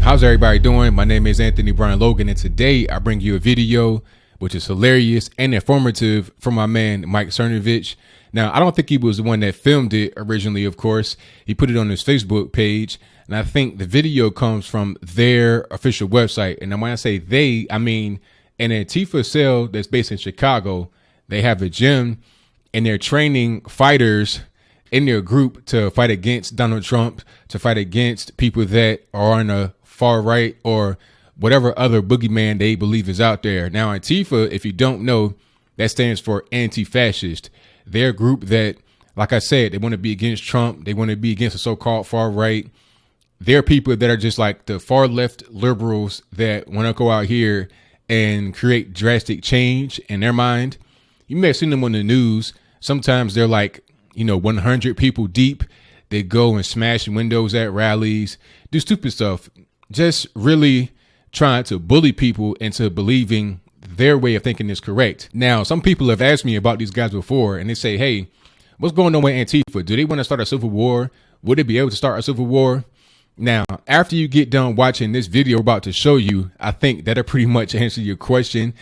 How's everybody doing? My name is Anthony Brian Logan, and today I bring you a video which is hilarious and informative from my man Mike Cernovich. Now, I don't think he was the one that filmed it originally, of course. He put it on his Facebook page, and I think the video comes from their official website. And when I say they, I mean an Antifa cell that's based in Chicago. They have a gym, and they're training fighters in their group to fight against Donald Trump, to fight against people that are on the far right or whatever other boogeyman they believe is out there. Now, Antifa, if you don't know, that stands for Anti-Fascist. They're a group that, like I said, they want to be against Trump. They want to be against the so-called far right. They're people that are just like the far left liberals that want to go out here and create drastic change in their mind. You may have seen them on the news. Sometimes they're like, 100 people deep. They go and smash windows at rallies, do stupid stuff, just really trying to bully people into believing their way of thinking is correct. Now, some people have asked me about these guys before, and they say, hey, what's going on with Antifa? Do they want to start a civil war? Would they be able to start a civil war? Now, after you get done watching this video we're about to show you, I think that'll pretty much answer your question.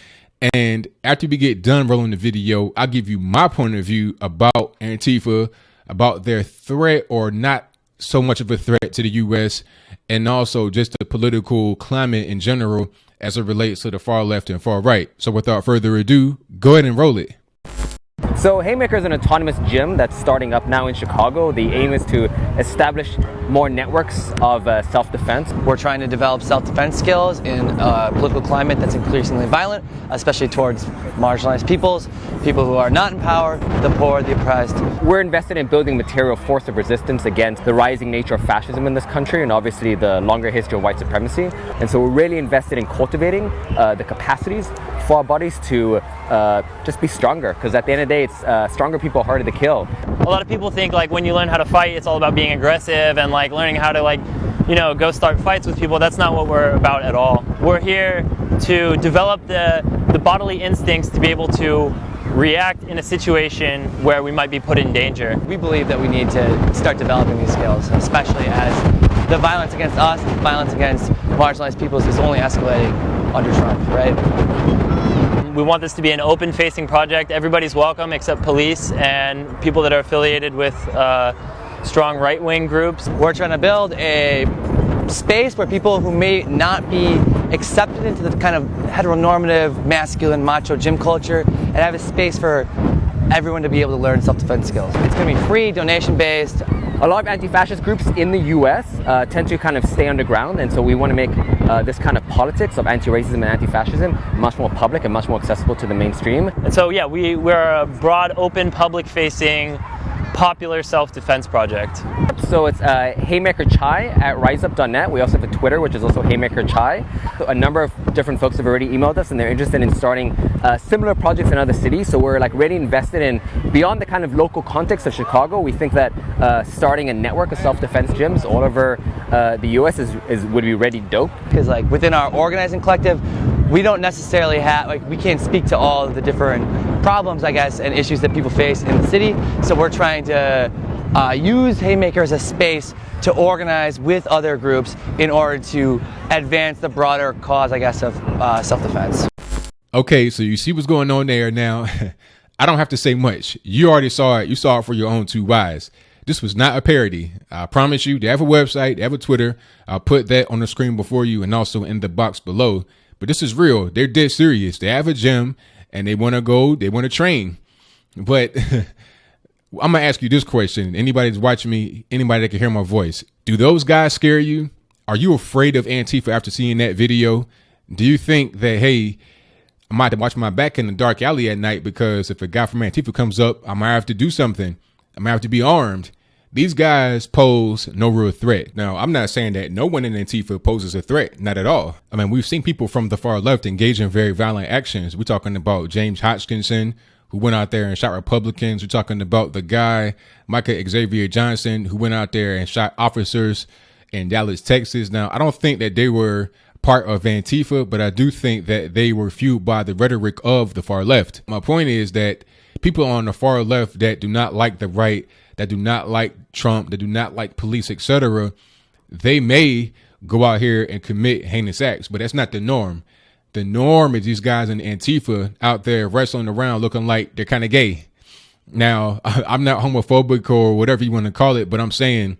And after we get done rolling the video, I'll give you my point of view about Antifa, about their threat or not so much of a threat to the U.S., and also just the political climate in general as it relates to the far left and far right. So without further ado, go ahead and roll it. So Haymaker is an autonomous gym that's starting up now in Chicago. The aim is to establish more networks of self-defense. We're trying to develop self-defense skills in a political climate that's increasingly violent, especially towards marginalized peoples, people who are not in power, the poor, the oppressed. We're invested in building material force of resistance against the rising nature of fascism in this country and obviously the longer history of white supremacy. And so we're really invested in cultivating the capacities for our bodies to just be stronger, because at the end of the day, it's stronger people are harder to kill. A lot of people think like when you learn how to fight, it's all about being aggressive and like learning how to go start fights with people. That's not what we're about at all. We're here to develop the bodily instincts to be able to react in a situation where we might be put in danger. We believe that we need to start developing these skills, especially as the violence against us, violence against marginalized peoples is only escalating under Trump, right? We want this to be an open-facing project. Everybody's welcome except police and people that are affiliated with strong right-wing groups. We're trying to build a space where people who may not be accepted into the kind of heteronormative, masculine, macho gym culture, and have a space for everyone to be able to learn self-defense skills. It's going to be free, donation-based. A lot of anti-fascist groups in the U.S. Tend to kind of stay underground, and so we want to make this kind of politics of anti-racism and anti-fascism much more public and much more accessible to the mainstream. And so, yeah, we're a broad, open, public-facing, popular self-defense project. So it's Haymaker Chai at riseup.net. We also have a Twitter, which is also Haymaker Chai. So a number of different folks have already emailed us, and they're interested in starting similar projects in other cities. So we're like really invested in, beyond the kind of local context of Chicago, we think that starting a network of self-defense gyms all over the U.S. would be really dope. Because like within our organizing collective, we don't necessarily have, we can't speak to all of the different problems, I guess, and issues that people face in the city. So we're trying to use Haymaker as a space to organize with other groups in order to advance the broader cause, I guess, of self-defense. Okay, so you see what's going on there now. I don't have to say much. You already saw it. You saw it for your own two eyes. This was not a parody. I promise you. They have a website. They have a Twitter. I'll put that on the screen before you and also in the box below. But this is real. They're dead serious. They have a gym and they want to go. They want to train. But I'm going to ask you this question. Anybody that's watching me, anybody that can hear my voice, do those guys scare you? Are you afraid of Antifa after seeing that video? Do you think that, hey, I might have to watch my back in the dark alley at night because if a guy from Antifa comes up, I might have to do something. I might have to be armed. These guys pose no real threat. Now, I'm not saying that no one in Antifa poses a threat, not at all. I mean, we've seen people from the far left engage in very violent actions. We're talking about James Hodgkinson, who went out there and shot Republicans. We're talking about the guy, Micah Xavier Johnson, who went out there and shot officers in Dallas, Texas. Now, I don't think that they were part of Antifa, but I do think that they were fueled by the rhetoric of the far left. My point is that people on the far left that do not like the right, that do not like Trump, that do not like police, etc., they may go out here and commit heinous acts. But that's not the norm. The norm is these guys in Antifa out there wrestling around looking like they're kind of gay. Now, I'm not homophobic or whatever you want to call it, but I'm saying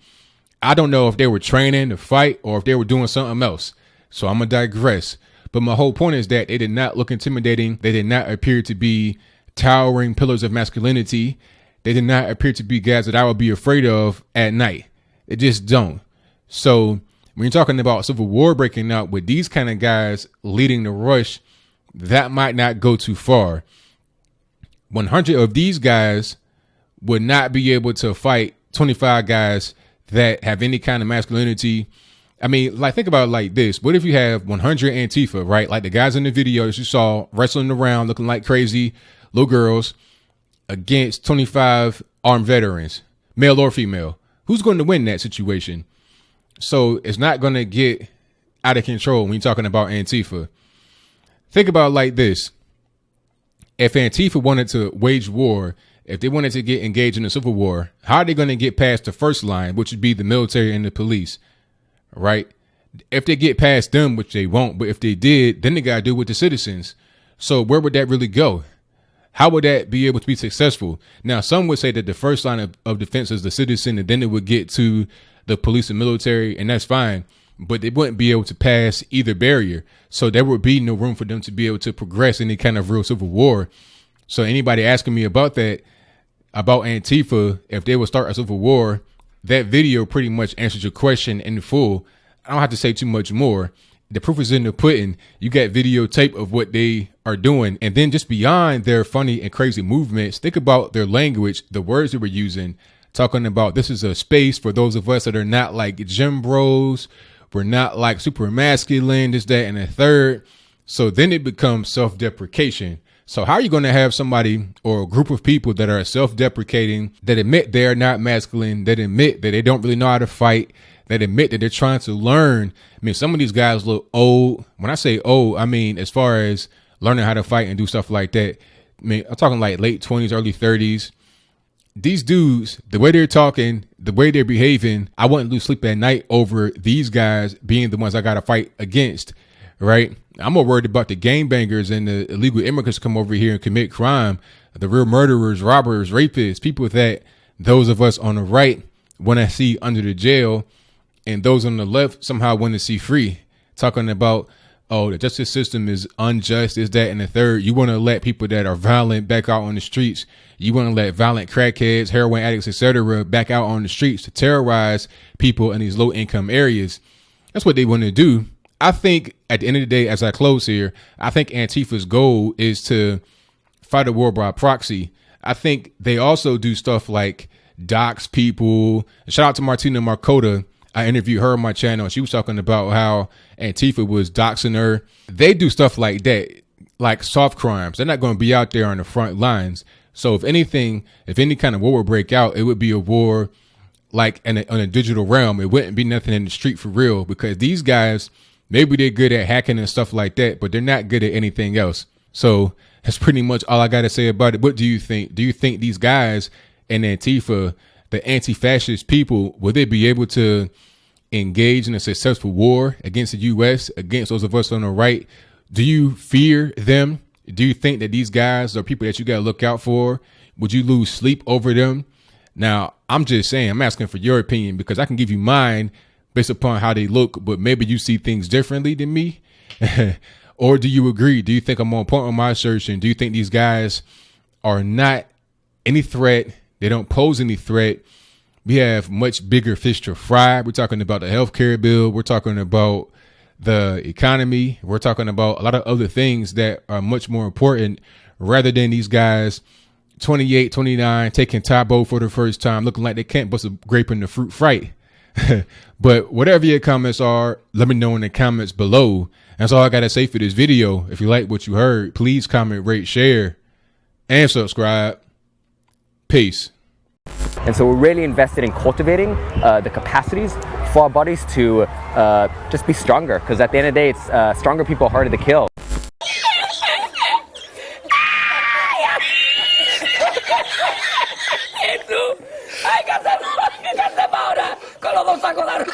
I don't know if they were training to fight or if they were doing something else. So I'm going to digress. But my whole point is that they did not look intimidating. They did not appear to be towering pillars of masculinity. They did not appear to be guys that I would be afraid of at night. They just don't. So when you're talking about civil war breaking out with these kind of guys leading the rush, that might not go too far. 100 of these guys would not be able to fight 25 guys that have any kind of masculinity. I mean, like, think about it like this. What if you have 100 Antifa, right? Like the guys in the videos you saw wrestling around looking like crazy little girls against 25 armed veterans, male or female. Who's going to win that situation? So it's not going to get out of control when you're talking about Antifa. Think about it like this. If Antifa wanted to wage war, if they wanted to get engaged in a civil war, how are they going to get past the first line, which would be the military and the police, right? If they get past them, which they won't, but if they did, then they got to deal with the citizens. So where would that really go? How would that be able to be successful? Now, some would say that the first line of defense is the citizen, and then it would get to the police and military, and that's fine. But they wouldn't be able to pass either barrier. So there would be no room for them to be able to progress any kind of real civil war. So anybody asking me about that, about Antifa, if they would start a civil war, that video pretty much answers your question in full. I don't have to say too much more. The proof is in the pudding. You got videotape of what they are doing. And then just beyond their funny and crazy movements, think about their language, the words they were using, talking about this is a space for those of us that are not like gym bros. We're not like super masculine, this, that, and the third. So then it becomes self-deprecation. So how are you going to have somebody or a group of people that are self-deprecating, that admit they're not masculine, that admit that they don't really know how to fight, that admit that they're trying to learn? I mean, some of these guys look old. When I say old, I mean, as far as learning how to fight and do stuff like that. I mean, I'm talking like late 20s, early 30s. These dudes, the way they're talking, the way they're behaving, I wouldn't lose sleep at night over these guys being the ones I got to fight against, right? I'm more worried about the gangbangers and the illegal immigrants come over here and commit crime, the real murderers, robbers, rapists, people that those of us on the right want to see under the jail, and those on the left somehow want to see free. Talking about, oh, the justice system is unjust, is that, and the third. You want to let people that are violent back out on the streets. You want to let violent crackheads, heroin addicts, etc., back out on the streets to terrorize people in these low income areas. That's what they want to do. I think at the end of the day, as I close here, I think Antifa's goal is to fight a war by proxy. I think they also do stuff like dox people. Shout out to Martina Marcota. I interviewed her on my channel. She was talking about how Antifa was doxing her. They do stuff like that, like soft crimes. They're not going to be out there on the front lines. So if anything, if any kind of war would break out, it would be a war like on a digital realm. It wouldn't be nothing in the street for real, because these guys, maybe they're good at hacking and stuff like that, but they're not good at anything else. So that's pretty much all I got to say about it. What do you think? Do you think these guys in Antifa, the anti-fascist people, will they be able to engage in a successful war against the U.S., against those of us on the right? Do you fear them? Do you think that these guys are people that you got to look out for? Would you lose sleep over them? Now, I'm just saying, I'm asking for your opinion, because I can give you mine based upon how they look, but maybe you see things differently than me. Or do you agree? Do you think I'm on point on my assertion? Do you think these guys are not any threat? They don't pose any threat. We have much bigger fish to fry. We're talking about the healthcare bill. We're talking about the economy. We're talking about a lot of other things that are much more important, rather than these guys 28, 29, taking Tabo for the first time, looking like they can't bust a grape in the fruit fight. But whatever your comments are, let me know in the comments below. That's all I got to say for this video. If you like what you heard, please comment, rate, share, and subscribe. Peace. And so we're really invested in cultivating the capacities for our bodies to just be stronger, because at the end of the day, it's stronger people are harder to kill. Hay que hacer ahora con los dos sacos de